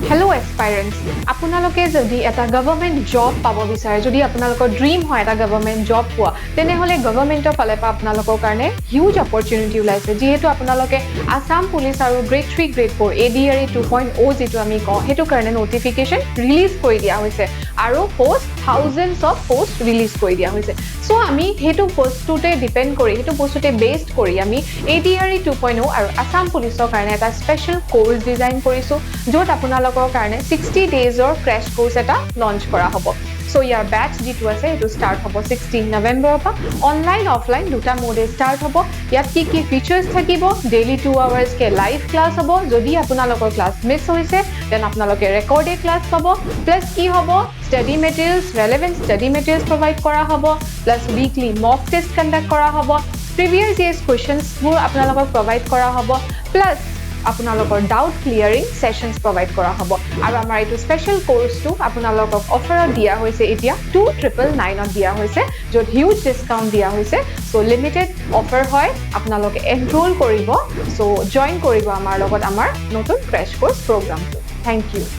Hello aspirants, আপোনালোকে যদি এটা গভৰ্ণমেণ্ট জব পাব বিচাৰে যদি আপোনালোকৰ ড্ৰিম হয় এটা গভৰ্ণমেণ্ট জব পোৱা তেনেহলে গভৰ্ণমেণ্টৰ ফালে পৰা আপোনালোকৰ কাৰণে হিউজ অপৰচুনিটি ওলাইছে যিহেতু আপোনালোকে আসাম পুলিচ আৰু গ্ৰেড 3 গ্ৰেড 4 ADRE 2.0 যেটো আমি কওঁ হেতু কাৰণে নোটিফিকেশন ৰিলিজ কৰি দিয়া হৈছে আৰু post thousands of post release কৰি দিয়া হৈছে সো আমি হেতু পোষ্টটোতে ডিপেন্ড কৰি হেতু পোষ্টটোতে বেসড কৰি আমি ADRE 2.0 আৰু আসাম পুলিচৰ কাৰণে এটা স্পেশাল কোৰ্স ডিজাইন কৰিছো য'ত আপোনালোকৰ কাৰণে 60 ডেজৰ ক্ৰেশ কোৰ্স এটা লঞ্চ কৰা হ'ব সো ইয়াৰ ব্যাচ যেটো আছে এটো স্টাৰ্ট হ'ব 16 নৱেম্বৰৰ পৰা অনলাইন অফলাইন দুটা মোডে স্টাৰ্ট হ'ব ইয়াত কি ফিচাৰ্স থাকিব ডেইলি 2 আৱাৰ্স কে লাইভ ক্লাস হ'ব যদি আপোনালোকৰ ক্লাস মিছ হৈছে দেন আপোনালোকে ৰেকৰ্ডেড ক্লাস পাব প্লাস কি হ'ব স্টাডি মেটেৰিয়েলস ৰেলেভেন্ট স্টাডি মেটেৰিয়েলস প্ৰভাইড কৰা হ'ব প্লাস উইকলি মক টেষ্ট কন্ডাক্ট কৰা হ'ব প্ৰিভিয়াস ইয়েৰ্স কোৱেশ্চনস বোৰ আপোনালোকক প্ৰভাইড কৰা হ'ব প্লাস আপোনালোকৰ ডাউট ক্লিয়াৰিং সেশনস প্ৰভাইড কৰা হ'ব আৰু আমাৰ এইটো স্পেশাল কোৰ্সটো আপোনালোকক অফাৰত দিয়া হৈছে এতিয়া 2999 ত দিয়া হৈছে য'ত হিউজ ডিসকাউন্ট দিয়া হৈছে সো লিমিটেড অফাৰ হয় আপোনালোকে এনৰোল কৰিব সো জয়েন কৰিব আমাৰ লগত আমাৰ নতুন ক্ৰেশ কোৰ্স প্ৰগ্ৰামটো থ্যাংক ইউ